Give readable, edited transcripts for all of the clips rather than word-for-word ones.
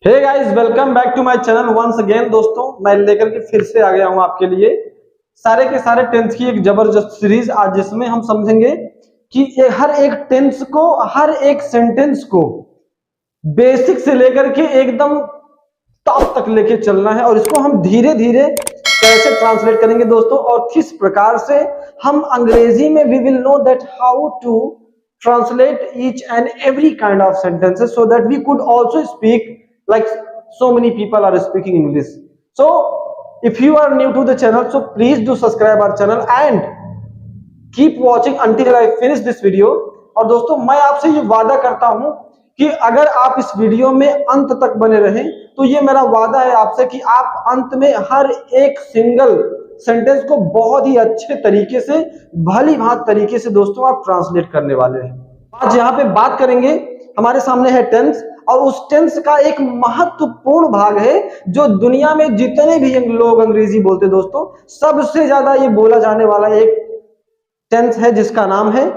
Hey guys, welcome back to my channel once again. दोस्तों, मैं लेकर के फिर से आ गया हूं आपके लिए सारे के सारे टेंस की एक जबरदस्त सीरीज, आज जिसमें हम समझेंगे कि हर एक टेंस को, हर एक सेंटेंस को बेसिक से लेकर के एकदम टॉप तक लेके चलना है और इसको हम धीरे धीरे कैसे ट्रांसलेट करेंगे दोस्तों, और किस प्रकार से हम अंग्रेजी में we will know that how to translate each and every kind of sentences so that we could also speak like so many people are speaking English. So if you are new to the channel, so please do subscribe our channel and keep watching until I finish this video. और दोस्तों, मैं आपसे ये वादा करता हूं कि अगर आप इस वीडियो में अंत तक बने रहें तो ये मेरा वादा है आपसे कि आप अंत में हर एक सिंगल सेंटेंस को बहुत ही अच्छे तरीके से, भली भांति तरीके से दोस्तों आप ट्रांसलेट करने वाले हैं। आज यहाँ पे बात करेंगे, हमारे सामने है टेंस, और उस टेंस का एक महत्वपूर्ण भाग है जो दुनिया में जितने भी लोग अंग्रेजी बोलते हैं दोस्तों, सबसे ज्यादा ये बोला जाने वाला एक टेंस है जिसका नाम है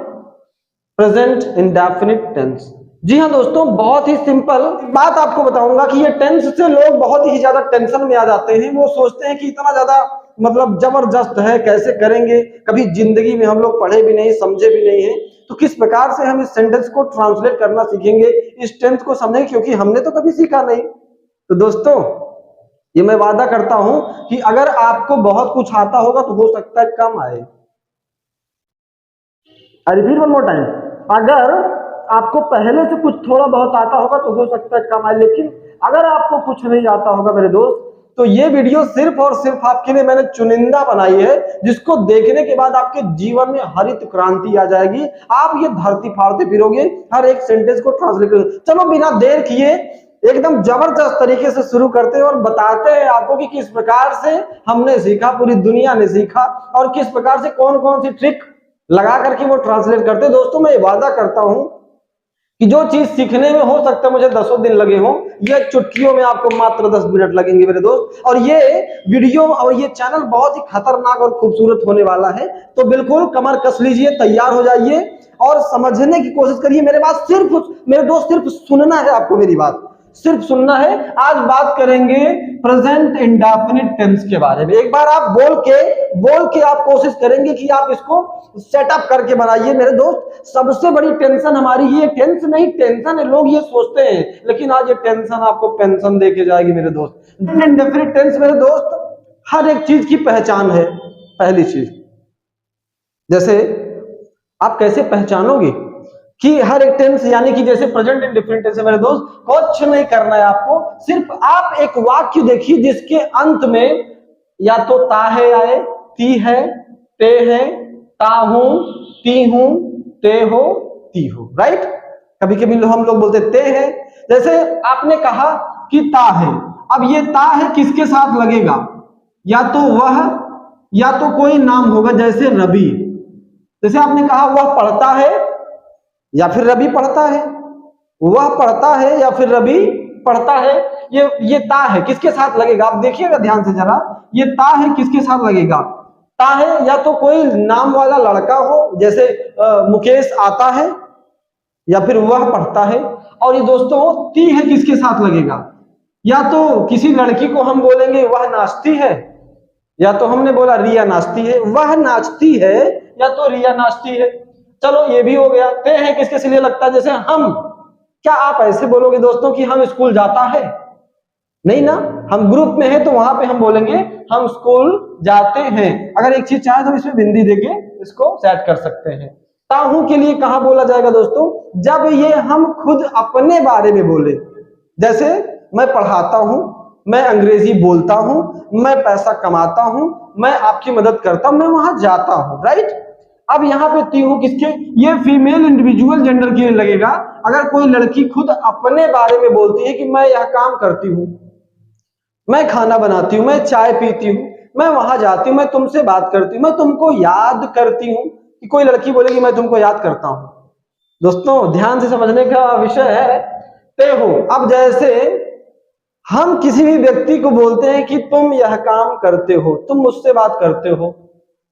प्रेजेंट इंडेफिनिट टेंस। जी हाँ दोस्तों, बहुत ही सिंपल बात आपको बताऊंगा कि ये टेंस से लोग बहुत ही ज्यादा टेंशन में आ जाते हैं। वो सोचते हैं कि इतना ज्यादा मतलब जबरदस्त है, कैसे करेंगे, कभी जिंदगी में हम लोग पढ़े भी नहीं, समझे भी नहीं है, तो किस प्रकार से हम इस सेंटेंस को ट्रांसलेट करना सीखेंगे, इस टेंस को समझेंगे, क्योंकि हमने तो कभी सीखा नहीं। तो दोस्तों, ये मैं वादा करता हूं कि अगर आपको बहुत कुछ आता होगा तो हो सकता है कम आए। I repeat one more time, अगर आपको पहले से कुछ थोड़ा बहुत आता होगा तो हो सकता है कम आए, लेकिन अगर आपको कुछ नहीं आता होगा मेरे दोस्त, तो ये वीडियो सिर्फ और सिर्फ आपके लिए मैंने चुनिंदा बनाई है, जिसको देखने के बाद आपके जीवन में हरित क्रांति आ जाएगी। आप ये धरती फाड़ते फिरोगे, हर एक सेंटेंस को ट्रांसलेट करोगे। चलो बिना देर किए एकदम जबरदस्त तरीके से शुरू करते हैं और बताते हैं आपको कि किस प्रकार से हमने सीखा, पूरी दुनिया ने सीखा, और किस प्रकार से कौन कौन सी ट्रिक लगा करके वो ट्रांसलेट करते हैं। दोस्तों, मैं वादा करता हूं कि जो चीज सीखने में हो सकता है मुझे 10 दिन लगे हों, ये चुटकियों में आपको मात्र 10 मिनट लगेंगे मेरे दोस्त। और ये वीडियो और ये चैनल बहुत ही खतरनाक और खूबसूरत होने वाला है, तो बिल्कुल कमर कस लीजिए, तैयार हो जाइए और समझने की कोशिश करिए। मेरे बात सिर्फ मेरे दोस्त सिर्फ सुनना है, आपको मेरी बात सिर्फ सुनना है। आज बात करेंगे प्रेजेंट इंडेफिनिट टेंस के बारे में। एक बार आप बोल के आप कोशिश करेंगे कि आप इसको सेटअप करके बनाइए मेरे दोस्त। सबसे बड़ी टेंशन हमारी, ये टेंस नहीं टेंशन है, लोग ये सोचते हैं, लेकिन आज ये टेंशन आपको पेंशन देके जाएगी मेरे दोस्त। इंडेफिनिट टेंस मेरे दोस्त हर एक चीज की पहचान है। पहली चीज, जैसे आप कैसे पहचानोगे कि हर एक टेंस, यानी कि जैसे प्रेजेंट इंडेफिनिट टेंस है मेरे दोस्त, कुछ नहीं करना है आपको, सिर्फ आप एक वाक्य देखिए जिसके अंत में या तो ता है आए, ती है, ते है, ता हूं, ती हूं, ते हो, ती हो, राइट। कभी कभी हम लोग बोलते ते है। जैसे आपने कहा कि ता है, अब ये ता है किसके साथ लगेगा? या तो वह या तो कोई नाम होगा, जैसे रवि। जैसे आपने कहा वह पढ़ता है या फिर रवि पढ़ता है, वह पढ़ता है या फिर रवि पढ़ता है। ये ता है किसके साथ लगेगा? आप देखिएगा ध्यान से जरा, ये ता है किसके साथ लगेगा? ता है या तो कोई नाम वाला लड़का हो, जैसे मुकेश आता है, या फिर वह पढ़ता है। और ये दोस्तों ती है किसके साथ लगेगा? या तो किसी लड़की को हम बोलेंगे वह नाचती है, या तो हमने बोला रिया नाचती है, वह नाचती है या तो रिया नाचती है। चलो ये भी हो गया। ते है किसके लिए लगता है? जैसे हम, क्या आप ऐसे बोलोगे दोस्तों कि हम स्कूल जाता है? नहीं ना, हम ग्रुप में हैं तो वहां पे हम बोलेंगे हम स्कूल जाते हैं। अगर एक चीज चाहे तो इसमें बिंदी देके इसको सेट कर सकते हैं। ताहू के लिए कहां बोला जाएगा दोस्तों? जब ये हम खुद अपने बारे में बोले, जैसे मैं पढ़ाता हूं, मैं अंग्रेजी बोलता हूं, मैं पैसा कमाता हूं, मैं आपकी मदद करता हूं, मैं वहां जाता हूं, राइट। अब यहाँ पे ती हूं किसके? ये फीमेल इंडिविजुअल जेंडर के लिए लगेगा। अगर कोई लड़की खुद अपने बारे में बोलती है कि मैं यह काम करती हूं, मैं खाना बनाती हूं, मैं चाय पीती हूं, मैं वहां जाती हूं, मैं तुमसे बात करती हूं, मैं तुमको याद करती हूं, कि कोई लड़की बोलेगी मैं तुमको याद करता हूं। दोस्तों ध्यान से समझने का विषय है ते हो। अब जैसे हम किसी भी व्यक्ति को बोलते हैं कि तुम यह काम करते हो, तुम मुझसे बात करते हो,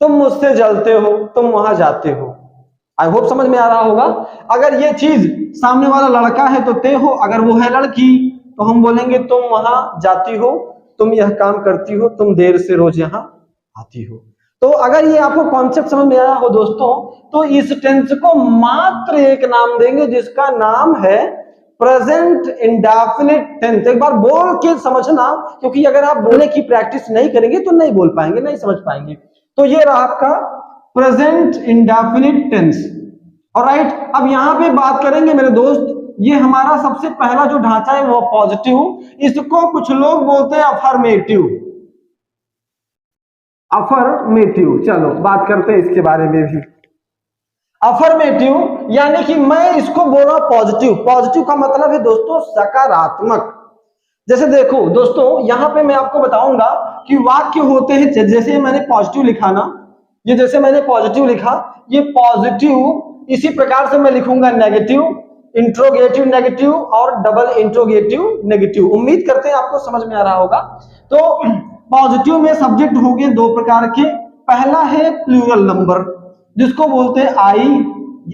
तुम मुझसे जलते हो, तुम वहां जाते हो। आई होप समझ में आ रहा होगा। अगर ये चीज सामने वाला लड़का है तो ते हो, अगर वो है लड़की तो हम बोलेंगे तुम वहां जाती हो, तुम यह काम करती हो, तुम देर से रोज यहाँ आती हो। तो अगर ये आपको कॉन्सेप्ट समझ में आया हो दोस्तों, तो इस टेंस को मात्र एक नाम देंगे जिसका नाम है प्रेजेंट इंडेफिनिट टेंस। एक बार बोल के समझना, क्योंकि अगर आप बोलने की प्रैक्टिस नहीं करेंगे तो नहीं बोल पाएंगे, नहीं समझ पाएंगे। तो ये रहा आपका प्रेजेंट इंडेफिनिट टेंस। ऑलराइट, अब यहां पे बात करेंगे मेरे दोस्त, ये हमारा सबसे पहला जो ढांचा है वो पॉजिटिव, इसको कुछ लोग बोलते हैं अफर्मेटिव। अफर्मेटिव, चलो बात करते हैं इसके बारे में भी। अफर्मेटिव यानी कि मैं इसको बोल रहा हूं पॉजिटिव। पॉजिटिव का मतलब है दोस्तों सकारात्मक। जैसे देखो दोस्तों, यहां पे मैं आपको बताऊंगा कि वाक्य होते हैं, जैसे मैंने पॉजिटिव लिखा ना, ये जैसे मैंने पॉजिटिव लिखा, ये पॉजिटिव, इसी प्रकार से मैं लिखूंगा नेगेटिव, इंट्रोगेटिव नेगेटिव और डबल इंट्रोगेटिव नेगेटिव। उम्मीद करते हैं आपको समझ में आ रहा होगा। तो पॉजिटिव में सब्जेक्ट हो गए दो प्रकार के। पहला है प्लूरल नंबर, जिसको बोलते हैं आई।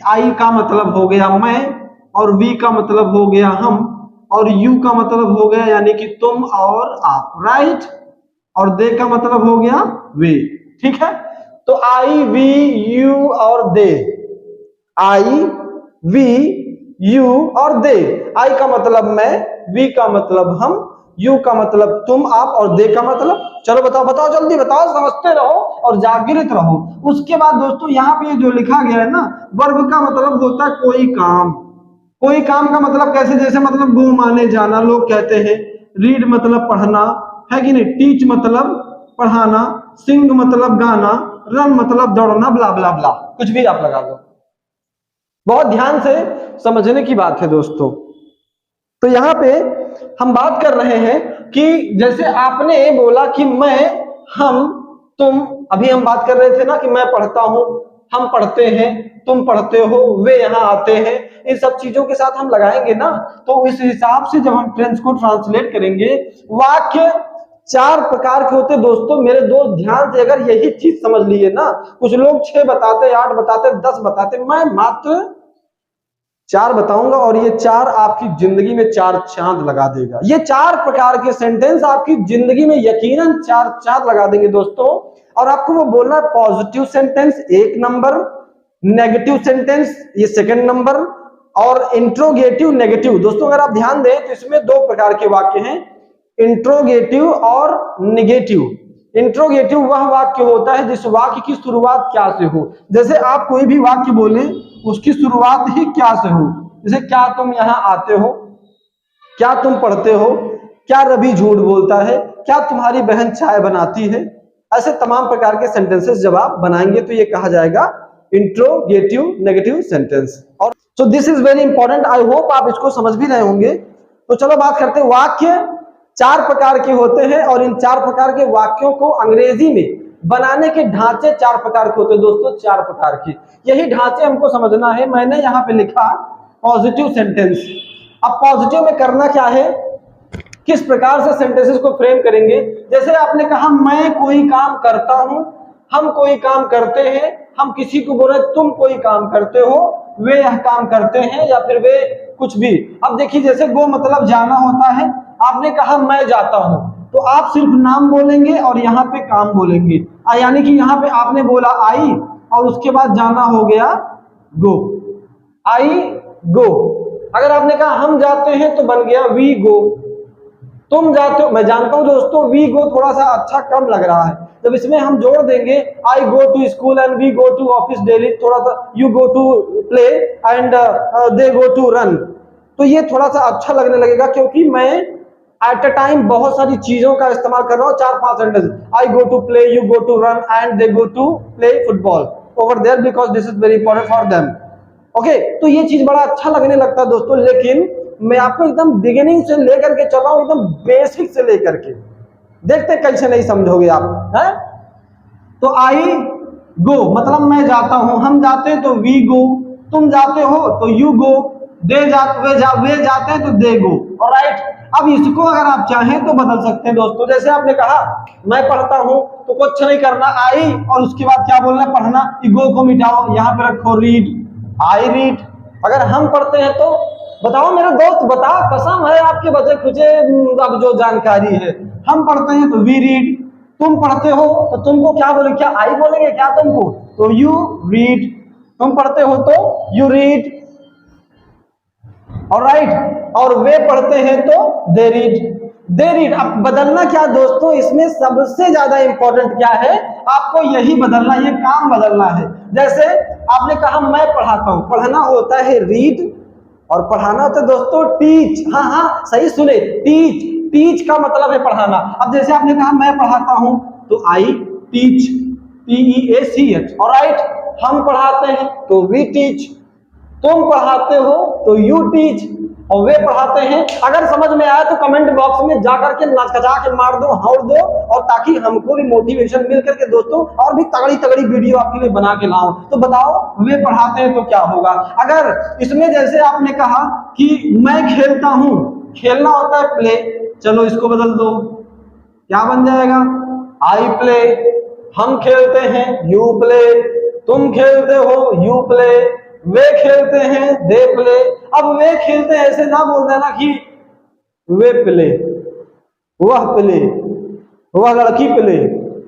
आई का मतलब हो गया मैं, और वी का मतलब हो गया हम, और यू का मतलब हो गया यानी कि तुम और आप, राइट। और दे का मतलब हो गया वे, ठीक है। तो आई, वी, यू और दे। आई, वी, यू और दे। आई का मतलब मैं, वी का मतलब हम, यू का मतलब तुम आप, और दे का मतलब, चलो बताओ बताओ जल्दी बताओ, समझते रहो और जागृत रहो। उसके बाद दोस्तों यहाँ पे जो लिखा गया है ना, वर्ब का मतलब होता है कोई काम। कोई काम का मतलब कैसे, जैसे मतलब गो माने जाना, लोग कहते हैं। रीड मतलब पढ़ना, है कि नहीं। टीच मतलब पढ़ाना, सिंग मतलब गाना, रन मतलब दौड़ना, ब्ला ब्ला ब्ला, कुछ भी आप लगा दो। बहुत ध्यान से समझने की बात है दोस्तों। तो यहाँ पे हम बात कर रहे हैं कि जैसे आपने बोला कि मैं, हम, तुम, अभी हम बात कर रहे थे ना कि मैं पढ़ता हूं, हम पढ़ते हैं, तुम पढ़ते हो, वे यहाँ आते हैं, इन सब चीजों के साथ हम लगाएंगे ना, तो इस हिसाब से जब हम टेंस को ट्रांसलेट करेंगे, वाक्य चार प्रकार के होते दोस्तों। मेरे दोस्त ध्यान से अगर यही चीज समझ लिए ना, कुछ लोग 6 बताते, 8 बताते, 10 बताते, मैं मात्र 4 बताऊंगा और ये 4 आपकी जिंदगी में 4 चांद लगा देगा। ये 4 प्रकार के सेंटेंस आपकी जिंदगी में यकीनन 4 चांद लगा देंगे दोस्तों। और आपको वो बोलना है positive sentence 1 number, negative sentence ये 2nd नंबर, और इंट्रोगेटिव नेगेटिव। दोस्तों अगर आप ध्यान दें तो इसमें 2 प्रकार के वाक्य हैं, इंट्रोगेटिव और नेगेटिव। इंट्रोगेटिव वह वाक्य होता है जिस वाक्य की शुरुआत क्या से हो। जैसे आप कोई भी वाक्य बोले, उसकी शुरुआत ही क्या से हो। जैसे क्या तुम यहाँ आते हो, क्या तुम पढ़ते हो, क्या रवि झूठ बोलता है, क्या तुम्हारी बहन चाय बनाती है। ऐसे तमाम प्रकार के सेंटेंसेस जब आप बनाएंगे तो ये कहा जाएगा इंट्रोगेटिव नेगेटिव सेंटेंस। और so this is very important. I hope आप इसको समझ भी रहे होंगे। तो चलो बात करते हैं, वाक्य 4 प्रकार के होते हैं और इन 4 प्रकार के वाक्यों को अंग्रेजी में बनाने के ढांचे 4 प्रकार के होते हैं दोस्तों, 4 प्रकार के। यही ढांचे हमको समझना है। मैंने यहाँ पे लिखा पॉजिटिव सेंटेंस। अब पॉजिटिव में करना क्या है, किस प्रकार से सेंटेंसेस को फ्रेम करेंगे। जैसे आपने कहा मैं कोई काम करता हूं, हम कोई काम करते हैं, हम किसी को बोल रहे तुम कोई काम करते हो, वे यह काम करते हैं, या फिर वे कुछ भी। अब देखिए जैसे गो मतलब जाना होता है, आपने कहा मैं जाता हूं, तो आप सिर्फ नाम बोलेंगे और यहाँ पे काम बोलेंगे। यानी कि यहाँ पे आपने बोला आई और उसके बाद जाना हो गया गो, आई गो। अगर आपने कहा हम जाते हैं तो बन गया वी गो। तुम जाते हो, मैं जानता हूं दोस्तों वी गो थोड़ा सा अच्छा कम लग रहा है, जब इसमें हम जोड़ देंगे I go to school and we go to office daily, थोड़ा सा you go to play and they go to run, तो ये थोड़ा सा अच्छा लगने लगेगा। क्योंकि मैं एट अ टाइम बहुत सारी चीजों का इस्तेमाल कर रहा हूँ, 4-5 sentence. I go to play, you go to run and they go to play football over there because this is very important for them. Okay, तो ये चीज बड़ा अच्छा लगने लगता है दोस्तों। लेकिन मैं आपको एकदम बिगिनिंग से लेकर के चल रहा हूं, एकदम बेसिक से लेकर के, देखते कैसे नहीं समझोगे आप, है? तो आई गो मतलब मैं जाता हूं, हम जाते हैं तो वी गो, तुम जाते हो तो यू गो, वे जाते हैं तो दे गो। ऑलराइट, अब इसको अगर आप चाहें तो बदल सकते हैं दोस्तों। जैसे आपने कहा मैं पढ़ता हूं, तो कुछ नहीं करना, आई और उसके बाद क्या बोलना, पढ़ना। गो को मिटाओ, यहां पे रखो रीड, आई रीड। अगर हम पढ़ते हैं तो बताओ मेरे दोस्त, बता, कसम है आपके बचे खुचे अब जो जानकारी है। हम पढ़ते हैं तो वी रीड, तुम पढ़ते हो तो तुमको क्या बोले, क्या आई बोलेंगे क्या तुमको, तो यू रीड, तुम पढ़ते हो तो यू रीड, ऑलराइट। और वे पढ़ते हैं तो दे रीड, दे रीड। अब बदलना क्या दोस्तों, इसमें सबसे ज्यादा इंपॉर्टेंट क्या है, आपको यही बदलना, ये काम बदलना है। जैसे आपने कहा मैं पढ़ाता हूं, पढ़ना होता है रीड और पढ़ाना होता है दोस्तों टीच। हाँ हाँ सही सुने, टीच, टीच का मतलब है पढ़ाना। अब जैसे आपने कहा मैं पढ़ाता हूं तो आई टीच, TEACH, ऑलराइट। हम पढ़ाते हैं तो वी टीच, तुम पढ़ाते हो तो यू टीच, और वे पढ़ाते हैं। अगर समझ में आया तो कमेंट बॉक्स में जाकर के नचखचा के मार दो, हौड़ दो, और ताकि हमको भी मोटिवेशन मिल करके दोस्तों और भी तगड़ी तगड़ी वीडियो आपके लिए बना के लाऊं। तो बताओ वे पढ़ाते हैं तो क्या होगा। अगर इसमें जैसे आपने कहा कि मैं खेलता हूं, खेलना होता है प्ले, चलो इसको बदल दो, क्या बन जाएगा, आई प्ले। हम खेलते हैं यू प्ले, तुम खेलते हो यू प्ले, वे खेलते हैं दे प्ले। अब वे खेलते हैं ऐसे ना बोल देना कि वे प्ले, वह प्ले, वह लड़की प्ले,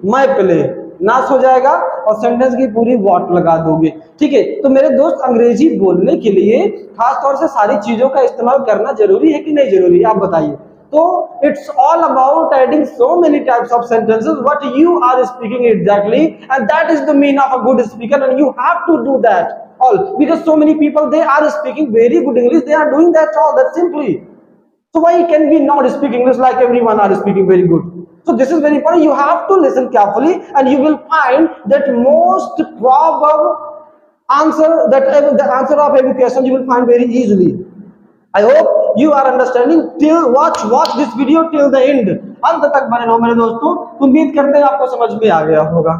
मैं प्ले, नाश हो जाएगा और सेंटेंस की पूरी वॉट लगा दोगे। ठीक है, तो मेरे दोस्त अंग्रेजी बोलने के लिए खास तौर से सारी चीजों का इस्तेमाल करना जरूरी है कि नहीं जरूरी, आप बताइए। तो it's all about adding so many types of sentences what you are speaking exactly, and that is the mean of a good speaker, and you have to do that all, because so many people they are speaking very good English, they are doing that all that simply. So why can we not speak English like everyone are speaking very good? So this is very important, you have to listen carefully and you will find that most proper answer, that the answer of every question you will find very easily. I hope you are understanding. Till watch this video till the end, अंत तक बने रहो मेरे दोस्तों। उम्मीद करते हैं आपको समझ में आ गया होगा।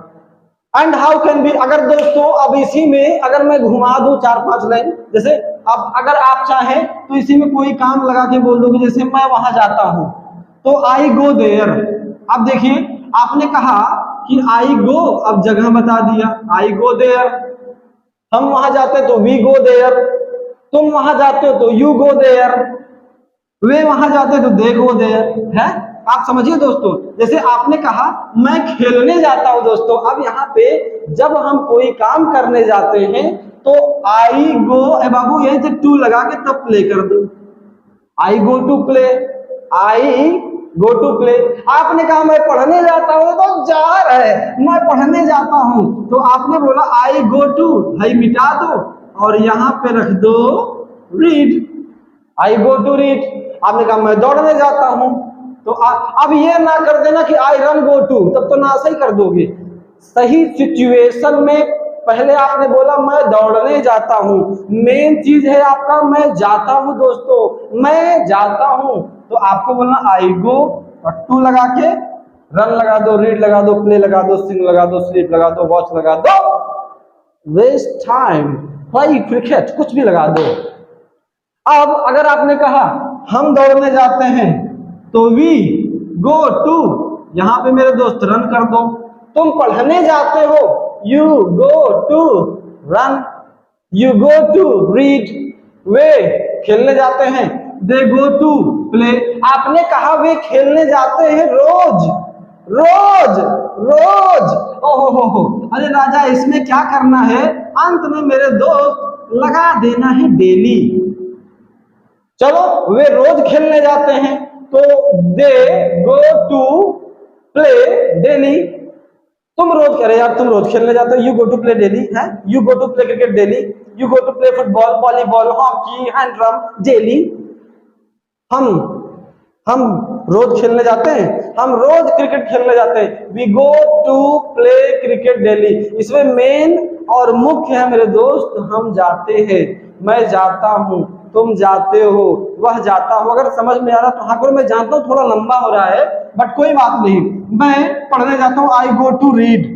एंड हाउ कैन बी, अगर दोस्तों अब इसी में अगर मैं घुमा दूं 4-5 लाइन, जैसे अब अगर आप चाहें तो इसी में कोई काम लगा के बोल दोगे, जैसे मैं वहां जाता हूं तो आई गो देयर। अब देखिए आपने कहा कि आई गो, अब जगह बता दिया, आई गो देयर। हम वहां जाते तो वी गो देयर, तुम वहां जाते हो तो यू गो देयर, वे वहां जाते तो दे गो देयर है। आप समझिए दोस्तों, जैसे आपने कहा मैं खेलने जाता हूं दोस्तों, अब यहाँ पे जब हम कोई काम करने जाते हैं तो आई गो, बाबू यहीं से टू लगा के तब प्ले कर दो, I go to play, I go to play. आपने कहा मैं पढ़ने जाता हूं तो जा रहा है, मैं पढ़ने जाता हूं तो आपने बोला आई गो टू, भाई मिटा दो और यहाँ पे रख दो read, I go to read. आपने कहा मैं दौड़ने जाता हूं तो अब ये ना कर देना कि आई रन गो टू, तब तो ना सही कर दोगे। सही सिचुएशन में पहले आपने बोला मैं दौड़ने जाता हूं, मेन चीज है आपका मैं जाता हूं दोस्तों, मैं जाता हूं तो आपको बोलना आई गो और टू लगा के रन लगा दो, रीड लगा दो, प्ले लगा दो, सिंग लगा दो, स्लीप लगा दो, वॉच लगा दो, वेस्ट टाइम, प्ले क्रिकेट, कुछ भी लगा दो। अब अगर आपने कहा हम दौड़ने जाते हैं तो वी गो टू, यहां पे मेरे दोस्त रन कर दो। तुम पढ़ने जाते हो, you go to run, you go to read. वे खेलने जाते हैं, दे गो टू प्ले। आपने कहा वे खेलने जाते हैं रोज, रोज रोज, ओहो हो, अरे राजा इसमें क्या करना है, अंत में मेरे दोस्त लगा देना है डेली। चलो वे रोज खेलने जाते हैं तो दे गो टू प्ले डेली। तुम रोज कह रहे यार, तुम रोज खेलने जाते हो, you go to play daily है, you go to play cricket daily, you go to play football, volleyball, hockey, hand drum daily. हम रोज खेलने जाते हैं, हम रोज क्रिकेट खेलने जाते हैं, we go to play cricket daily. इसमें मेन और मुख्य है मेरे दोस्त, हम जाते हैं, मैं जाता हूं, तुम जाते हो, वह जाता हो। अगर समझ में आ रहा तो हाँ करो, मैं जानता हूं थोड़ा लंबा हो रहा है बट कोई बात नहीं। मैं पढ़ने जाता हूं, आई गो टू रीड।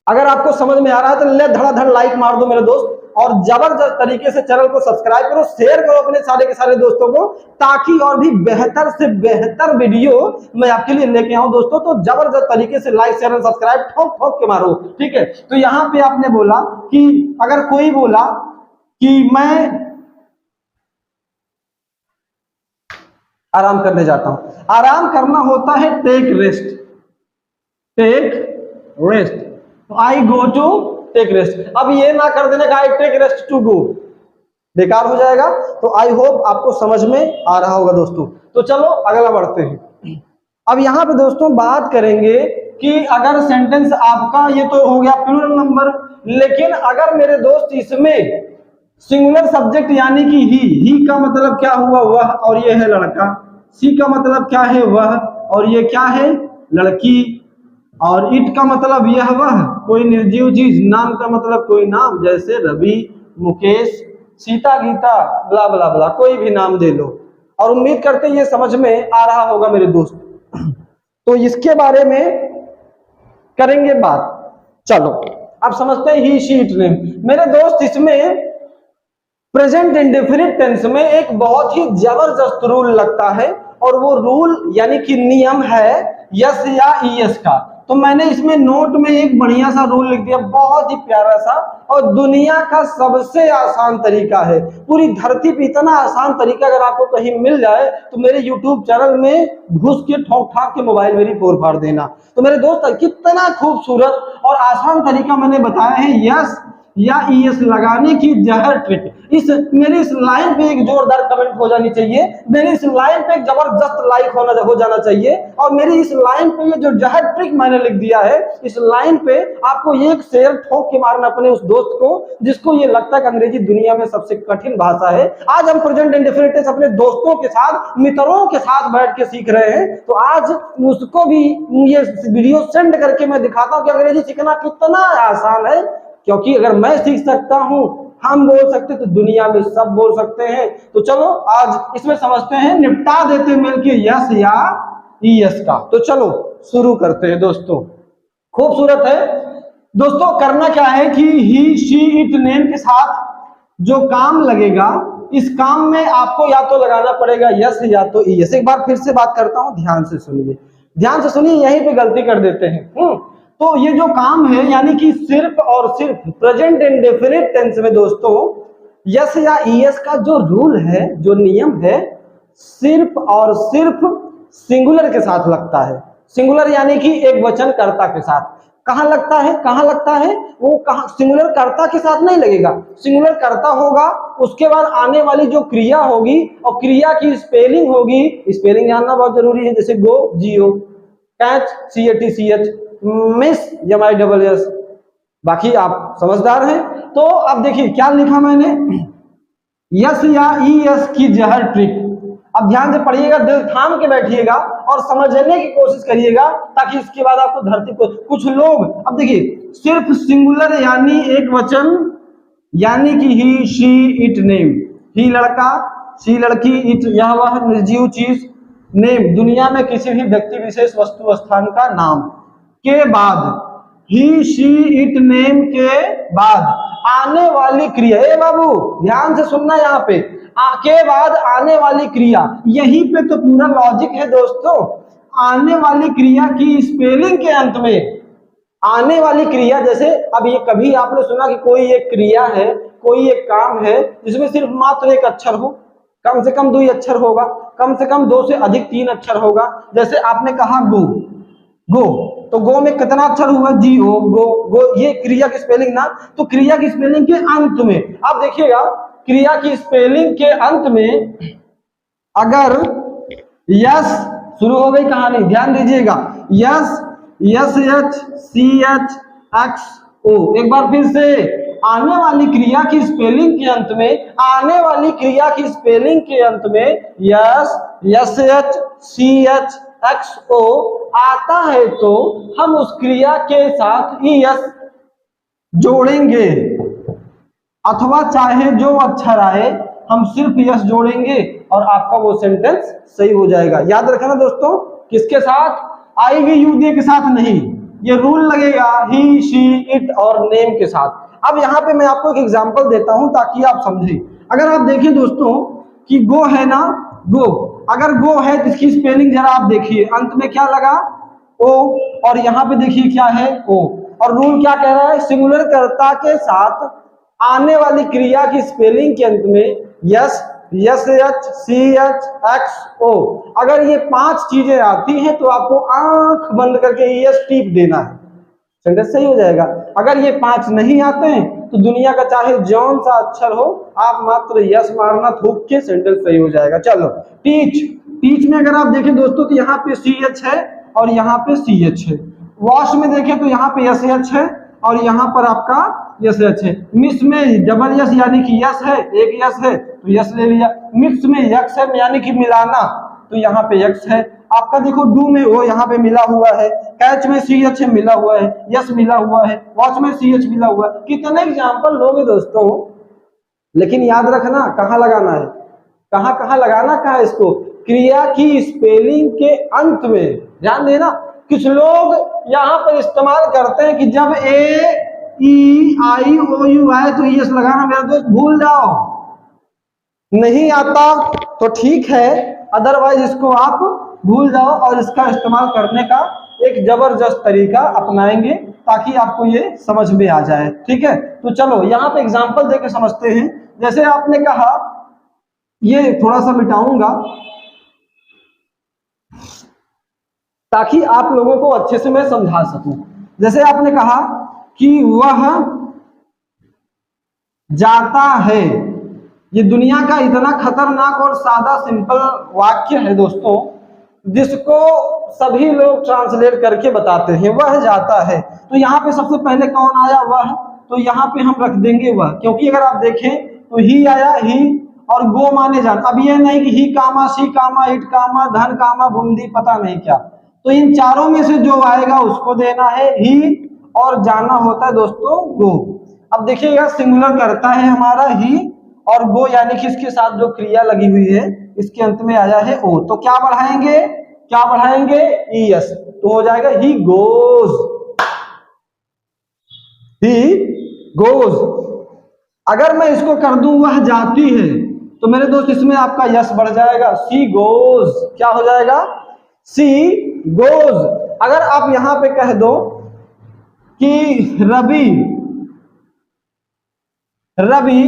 अगर आपको समझ में आ रहा है तो ले धड़ाधड़ लाइक मार दो मेरे दोस्त, और जबरदस्त तरीके से चैनल को सब्सक्राइब करो, शेयर करो अपने सारे के सारे दोस्तों को, ताकि और भी बेहतर से बेहतर वीडियो मैं आपके लिए लेके आऊं दोस्तों। तो जबरदस्त तरीके से लाइक शेयर सब्सक्राइब ठोक ठोक के मारो, ठीक है। तो यहाँ पे आपने बोला कि अगर कोई बोला कि मैं आराम करने जाता हूं। आराम करना होता है टेक रेस्ट, टेक रेस्ट। तो I go to take rest. अब ये ना कर देने का I take rest to go, बेकार हो जाएगा। तो आई होप आपको समझ में आ रहा होगा दोस्तों। तो चलो अगला बढ़ते हैं। अब यहाँ पे दोस्तों बात करेंगे कि अगर सेंटेंस आपका ये तो हो गया प्लूरल नंबर, लेकिन अगर मेरे दोस्त इसमें सिंगुलर सब्जेक्ट यानी कि ही का मतलब क्या हुआ वह, और ये है लड़का। सी का मतलब क्या है वह, और ये क्या है लड़की। और इट का मतलब यह वह कोई निर्जीव चीज। नाम का मतलब कोई नाम, जैसे रवि, मुकेश, सीता, गीता, ब्ला ब्ला ब्ला, कोई भी नाम दे लो। और उम्मीद करते हैं ये समझ में आ रहा होगा मेरे दोस्त। तो इसके बारे में करेंगे बात। चलो अब समझते हैं ही शी इट नेम। मेरे दोस्त इसमें प्रेजेंट इंडेफिनिट टेंस में एक बहुत ही जबरदस्त रूल लगता है, और वो रूल यानी कि नियम है यस या ईएस का। तो मैंने इसमें नोट में एक बढ़िया सा रूल लिख दिया, बहुत ही प्यारा सा, और दुनिया का सबसे आसान तरीका है। पूरी धरती पे इतना आसान तरीका अगर आपको कहीं मिल जाए तो मेरे YouTube चैनल में घुस के ठोक ठाक के मोबाइल मेरी फोड़ फाड़ देना। तो मेरे दोस्त कितना खूबसूरत और आसान तरीका मैंने बताया है यस या ईएस लगाने की जहर ट्रिक। इस मेरी इस लाइन पे एक जोरदार कमेंट हो जानी चाहिए, मेरी इस लाइन पे एक जबरदस्त लाइक हो जाना चाहिए, और मेरी इस लाइन पे ये जो जहर ट्रिक मैंने लिख दिया है, इस लाइन पे आपको एक शेर ठोक के मारना अपने उस दोस्त को जिसको ये लगता है कि अंग्रेजी दुनिया में सबसे कठिन भाषा है। आज हम प्रेजेंट इंडेफिनिट टेंस अपने दोस्तों के साथ, मित्रों के साथ बैठ के सीख रहे हैं। तो आज उसको भी ये वीडियो सेंड करके मैं दिखाता हूँ कि अंग्रेजी सीखना कितना आसान है। क्योंकि अगर मैं सीख सकता हूं, हम बोल सकते, तो दुनिया में सब बोल सकते हैं। तो चलो आज इसमें समझते हैं, निपटा देते मिलके यस या ईएस का। तो चलो शुरू करते हैं दोस्तों। खूबसूरत है दोस्तों। करना क्या है कि ही शी इट नेम के साथ जो काम लगेगा, इस काम में आपको या तो लगाना पड़ेगा यस या तो ईएस। एक बार फिर से बात करता हूं, ध्यान से सुनिए, ध्यान से सुनिए, यहीं पे गलती कर देते हैं। तो ये जो काम है यानी कि सिर्फ और सिर्फ प्रेजेंट इंडेफिनिट टेंस में दोस्तों यस या ईएस का जो रूल है, जो नियम है, सिर्फ और सिर्फ सिंगुलर के साथ लगता है। सिंगुलर यानी कि एक वचन कर्ता के साथ। कहां लगता है, कहां लगता है, वो कहां सिंगुलर कर्ता के साथ नहीं लगेगा। सिंगुलर कर्ता होगा, उसके बाद आने वाली जो क्रिया होगी और क्रिया की स्पेलिंग होगी, स्पेलिंग जानना बहुत जरूरी है, जैसे गो GO, catch CATCH, miss MISS। बाकी आप समझदार हैं। तो अब देखिए क्या लिखा मैंने, यस या ईएस की जहर ट्रिक। अब ध्यान से पढ़िएगा, दिल थाम के बैठिएगा और समझने की कोशिश करिएगा, ताकि इसके बाद आपको धरती को कुछ लोग, अब देखिए सिर्फ सिंगुलर यानी एक वचन, यानी कि ही शी इट नेम, ही लड़का, शी लड़की, इट यह वह निर्जीव चीज, नेम दुनिया में किसी भी व्यक्ति विशेष वस्तु स्थान का नाम के बाद, ही शी इट नेम के बाद आने वाली क्रिया। ए बाबू ध्यान से सुनना, यहाँ पे के बाद आने वाली क्रिया, यहीं पे तो पूरा लॉजिक है दोस्तों। आने वाली क्रिया की स्पेलिंग के अंत में, आने वाली क्रिया, जैसे अब ये कभी आपने सुना कि कोई एक क्रिया है, कोई एक काम है जिसमें सिर्फ मात्र एक अक्षर हो, कम से कम 2 अक्षर होगा, कम से कम 2 से अधिक 3 अक्षर होगा। जैसे आपने कहा गो, गो, तो गो में कितना अक्षर हुआ, GO, गो, गो, ये क्रिया की स्पेलिंग ना। तो क्रिया की स्पेलिंग के अंत में आप देखिएगा, क्रिया की स्पेलिंग के अंत में अगर यस शुरू हो गई कहानी, ध्यान दीजिएगा, यस SHCHXO। एक बार फिर से, आने वाली क्रिया की स्पेलिंग के अंत में, आने वाली क्रिया की स्पेलिंग के अंत में यस SHCHXO आता है तो हम उस क्रिया के साथ ES जोड़ेंगे, अथवा चाहे जो अक्षर आए हम सिर्फ यस जोड़ेंगे और आपका वो सेंटेंस सही हो जाएगा। याद रखना दोस्तों, किसके साथ, IVUD के साथ नहीं, ये रूल लगेगा ही शी इट और नेम के साथ। अब यहाँ पे मैं आपको एक एग्जांपल देता हूं ताकि आप समझें। अगर आप देखें दोस्तों कि गो है ना, गो, अगर गो है तो इसकी स्पेलिंग जरा आप देखिए, अंत में क्या लगा, ओ, और यहाँ पे देखिए क्या है, ओ। और रूल क्या कह रहा है, सिंगुलर कर्ता के साथ आने वाली क्रिया की स्पेलिंग के अंत में yes, yes H, C H, X O, अगर ये 5 चीजें आती हैं तो आपको आंख बंद करके यस टीप देना है, सेंटेंस सही हो जाएगा। अगर ये 5 नहीं आते हैं तो दुनिया का चाहे जौन सा अक्षर हो, आप मात्र यस मारना, थूक के सेंटेंस सही हो जाएगा। चलो टीच, टीच में अगर आप देखें दोस्तों तो यहाँ पे सी एच है और यहाँ पे सी एच है। वॉश में देखें तो यहाँ पे यस एच है और यहाँ पर आपका यस एच है। मिक्स में डबल यस यानी कि यस है, एक यस है तो यस ले लिया। मिक्स में यक्स है यानी कि मिलाना, तो यहाँ पे यक्स है। आपका देखो डू में वो यहाँ पे मिला हुआ है, कैच में सी एच मिला हुआ है, यस मिला हुआ है, वॉच में सी एच मिला हुआ है। कितने एग्जाम्पल लोगे दोस्तों, लेकिन याद रखना कहाँ लगाना है, कहाँ कहाँ लगाना, कहाँ इसको क्रिया की स्पेलिंग के अंत में। ध्यान देना, कुछ लोग यहाँ पर इस्तेमाल करते हैं कि जब ए ई आई ओ यू आए तो यस लगाना, मेरे दोस्त भूल जाओ, नहीं आता तो ठीक है, अदरवाइज इसको आप भूल जाओ और इसका इस्तेमाल करने का एक जबरदस्त तरीका अपनाएंगे ताकि आपको ये समझ में आ जाए। ठीक है, तो चलो यहाँ पे एग्जांपल देके समझते हैं। जैसे आपने कहा, ये थोड़ा सा मिटाऊंगा ताकि आप लोगों को अच्छे से मैं समझा सकूं। जैसे आपने कहा कि वह जाता है, ये दुनिया का इतना खतरनाक और सादा सिंपल वाक्य है दोस्तों, जिसको सभी लोग ट्रांसलेट करके बताते हैं। वह जाता है, तो यहाँ पे सबसे पहले कौन आया? वह, तो यहाँ पे हम रख देंगे वह, क्योंकि अगर आप देखें तो ही आया, ही और गो माने जान। अब ये नहीं कि ही कामा, सी कामा, इट कामा, धन कामा, बूंदी, पता नहीं क्या, तो इन चारों में से जो आएगा उसको देना है ही, और जाना होता है दोस्तों गो। अब देखिएगा सिंगुलर करता है हमारा ही और गो, यानी कि इसके साथ जो क्रिया लगी हुई है इसके अंत में आया है ओ, तो क्या बढ़ाएंगे, क्या बढ़ाएंगे? ईएस, तो हो जाएगा ही गोज, ही गोज। अगर मैं इसको कर दूं वह जाती है, तो मेरे दोस्त इसमें आपका यस बढ़ जाएगा, सी गोज, क्या हो जाएगा? She goes. अगर आप यहां पे कह दो कि रवि, रवि,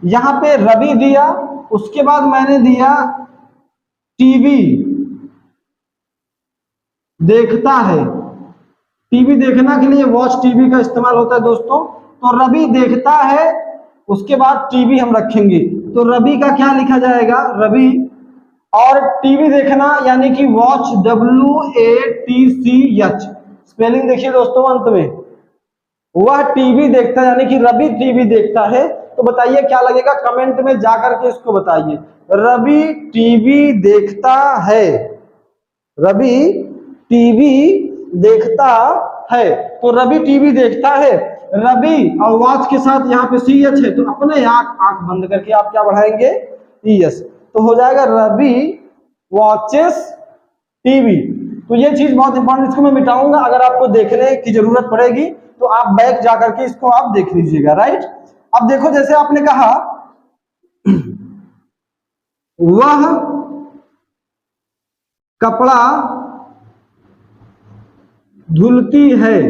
यहां पे रवि दिया, उसके बाद मैंने दिया टीवी देखता है। टीवी देखना के लिए वॉच टीवी का इस्तेमाल होता है दोस्तों, तो रवि देखता है, उसके बाद टीवी हम रखेंगे, तो रवि का क्या लिखा जाएगा? रवि, और टीवी देखना यानी कि वॉच, WATCH, स्पेलिंग देखिए दोस्तों अंत में। वह टीवी देखता है यानी कि रवि टीवी देखता है, तो बताइए क्या लगेगा? कमेंट में जाकर के इसको बताइए। रवि टीवी देखता है, रवि टीवी देखता है, तो रवि टीवी देखता है, रवि और वॉच के साथ यहाँ पे CH है, तो अपने आंख बंद करके आप क्या बढ़ाएंगे? ES, तो हो जाएगा रवि वॉचेस टीवी। तो ये चीज बहुत इंपॉर्टेंट, इसको मैं मिटाऊंगा, अगर आपको देखने की जरूरत पड़ेगी तो आप बैक जाकर के इसको आप देख लीजिएगा। राइट, अब देखो जैसे आपने कहा वह कपड़ा धुलती है,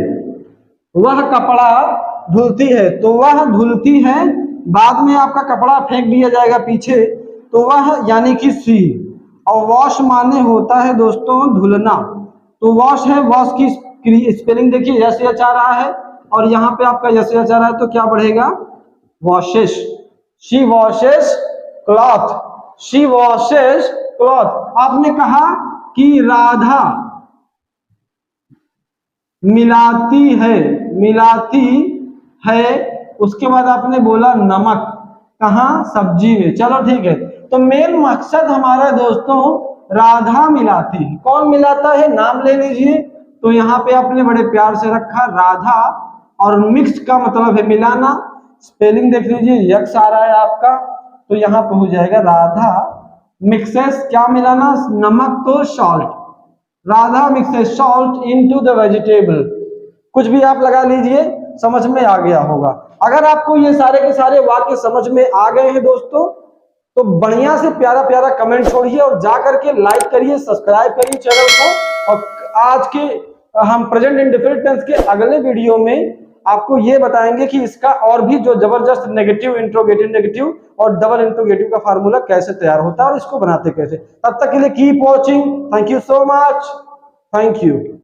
वह कपड़ा धुलती है, तो वह धुलती है, बाद में आपका कपड़ा फेंक दिया जाएगा पीछे, तो वह यानी कि सी, और वॉश माने होता है दोस्तों धुलना, तो वॉश है, वॉश की स्पेलिंग देखिए यस एच आ रहा है और यहाँ पे आपका यस एच आ रहा है, तो क्या बढ़ेगा? Washes, she washes cloth, she washes cloth. आपने कहा कि राधा मिलाती है, मिलाती है, उसके बाद आपने बोला नमक, कहाँ? सब्जी में। चलो ठीक है, तो मेन मकसद हमारा दोस्तों राधा मिलाती है। कौन मिलाता है? नाम ले लीजिए, तो यहाँ पे आपने बड़े प्यार से रखा राधा, और मिक्स का मतलब है मिलाना, स्पेलिंग देख लीजिए यक्स आ रहा है आपका, तो यहाँ पे हो जाएगा राधा मिक्सेस, क्या मिलाना? नमक, तो salt, Radha mixes salt into the vegetable, कुछ भी आप लगा लीजिए, समझ में आ गया होगा। अगर आपको ये सारे के सारे वाक्य समझ में आ गए हैं दोस्तों, तो बढ़िया से प्यारा प्यारा कमेंट छोड़िए और जा करके लाइक करिए, सब्सक्राइब करिए चैनल को, और आज के हम प्रेजेंट इंडेफिनिट टेंस के अगले वीडियो में आपको ये बताएंगे कि इसका और भी जो जबरदस्त नेगेटिव, इंट्रोगेटिव, नेगेटिव और डबल इंट्रोगेटिव का फार्मूला कैसे तैयार होता है और इसको बनाते कैसे। तब तक के लिए keep watching. Thank you so much. Thank you.